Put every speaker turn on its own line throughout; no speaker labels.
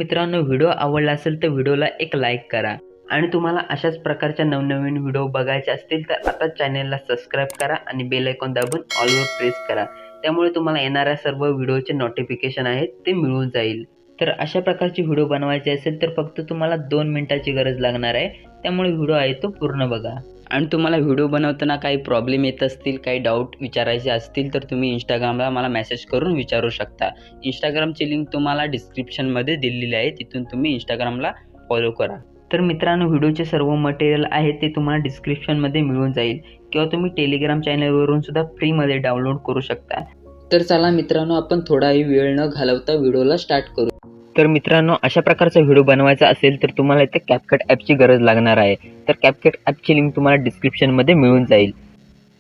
मित्रांनो, व्हिडिओ आवडला असेल तर व्हिडिओला एक लाईक करा आणि तुम्हाला अशाच प्रकारच्या नवनवीन व्हिडिओ बघायचे असतील तर आता चॅनलला सबस्क्राईब करा आणि बेल आयकॉन दाबून ऑलवर प्रेस करा. त्यामुळे तुम्हाला येणाऱ्या सर्व व्हिडिओचे नोटिफिकेशन आहेत ते मिळून जाईल. तर अशा प्रकारची व्हिडिओ बनवायची असेल तर फक्त तुम्हाला 2 मिनिटाची गरज लागणार आहे. त्यामुळे व्हिडिओ आहे तो पूर्ण बघा. आणि तुम्हाला व्हिडिओ बनवताना काही प्रॉब्लेम येत असतील, काही डाऊट विचारायचे असतील तर तुम्ही इंस्टाग्रामला मला मेसेज करून विचारू शकता. इंस्टाग्रामची लिंक तुम्हाला डिस्क्रिप्शनमध्ये दिलेली आहे, तिथून तुम्ही इंस्टाग्रामला फॉलो करा. तर मित्रांनो, व्हिडिओचे सर्व मटेरियल आहे ते तुम्हाला डिस्क्रिप्शनमध्ये मिळून जाईल किंवा तुम्ही टेलिग्राम चॅनलवरून सुद्धा फ्रीमध्ये डाउनलोड करू शकता. तर चला मित्रांनो, आपण थोडाही वेळ न घालवता व्हिडिओला स्टार्ट करू. तर मित्रांनो, अशा प्रकारचा व्हिडिओ बनवायचा असेल तर तुम्हाला इथे CapCut ॲपची गरज लागणार आहे. तर CapCut ॲपची लिंक तुम्हाला डिस्क्रिप्शनमध्ये मिळून जाईल.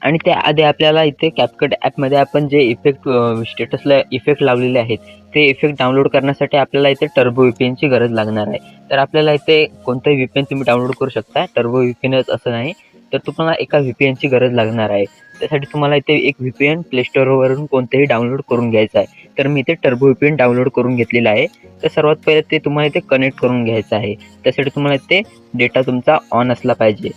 आणि त्याआधी आपल्याला इथे CapCut ॲपमध्ये आपण जे इफेक्ट स्टेटसला इफेक्ट लावलेले आहेत ते इफेक्ट डाउनलोड करण्यासाठी आपल्याला इथे टर्बो VPNची गरज लागणार आहे. तर आपल्याला इथे कोणताही VPN तुम्ही डाउनलोड करू शकता. टर्बो VPNच असं नाही, तर तुम्हाला एका VPNची गरज लागणार आहे. त्यासाठी तुम्हाला इथे एक VPN प्ले स्टोअरवरून कोणतेही डाउनलोड करून घ्यायचा आहे. तर मी इथे टर्बो VPN डाउनलोड करून घेतलेला आहे. तर सर्वात पहिले ते तुम्हाला इथे कनेक्ट करून घ्यायचं आहे. त्यासाठी तुम्हाला इथे डेटा तुमचा ऑन असला पाहिजे.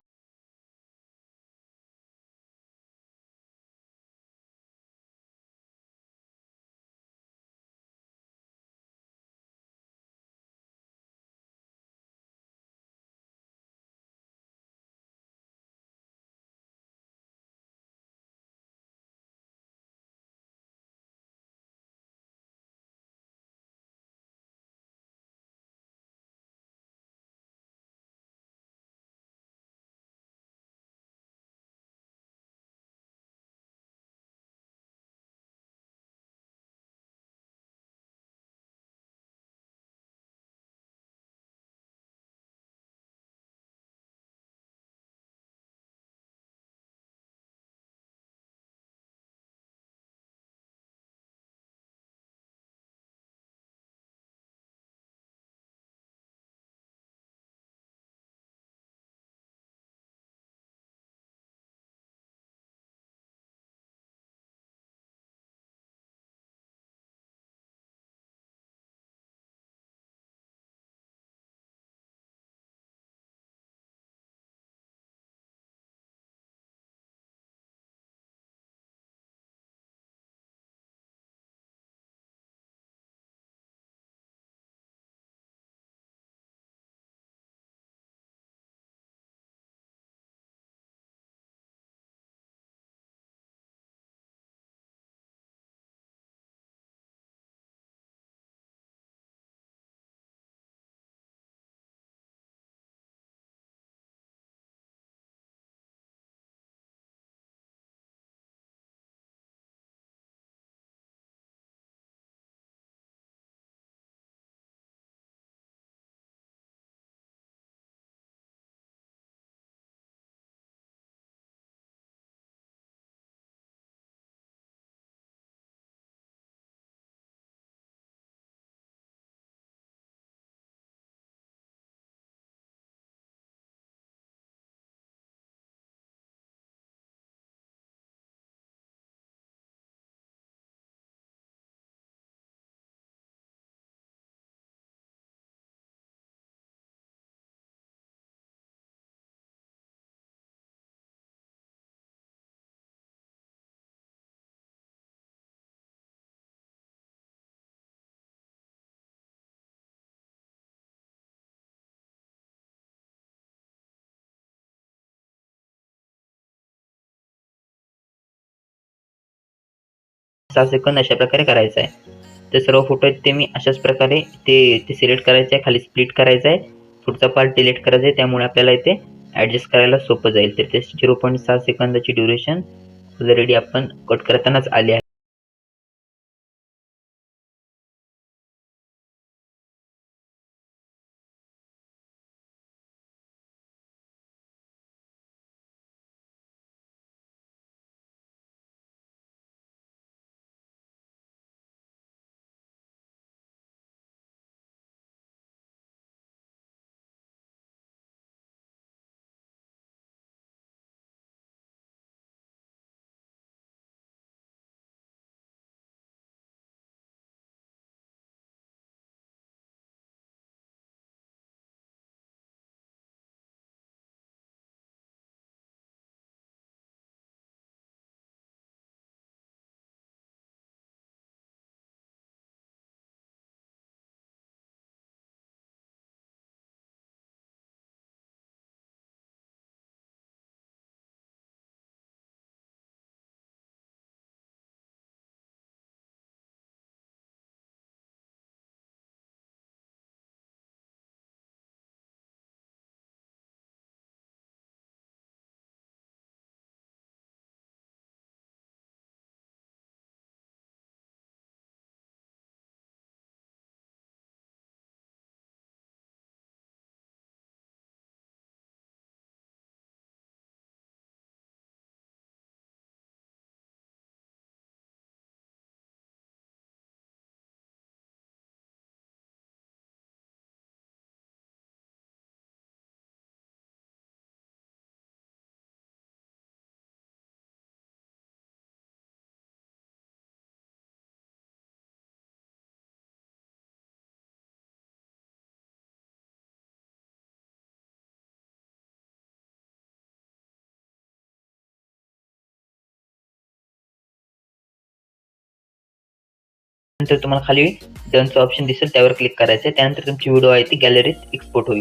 सहा सेकंद अशा प्रकारे करायचं आहे. ते सर्व फोटो आहेत ते मी अशाच प्रकारे ते सिलेक्ट करायचं आहे, खाली स्प्लिट करायचं आहे, पुढचा पार्ट डिलीट करायचा आहे. त्यामुळे आपल्याला इथे ॲडजस्ट करायला सोपं जाईल. तर ते 0.6 सेकंदाची ड्युरेशन ऑलरेडी आपण कट करतानाच आली आहे. नंतर तुम्हाला खाली डनचं ऑप्शन दिसेल, त्यावर क्लिक करायचं आहे. त्यानंतर तुमची व्हिडिओ आहे ती गॅलरीत एक्सपोर्ट होईल.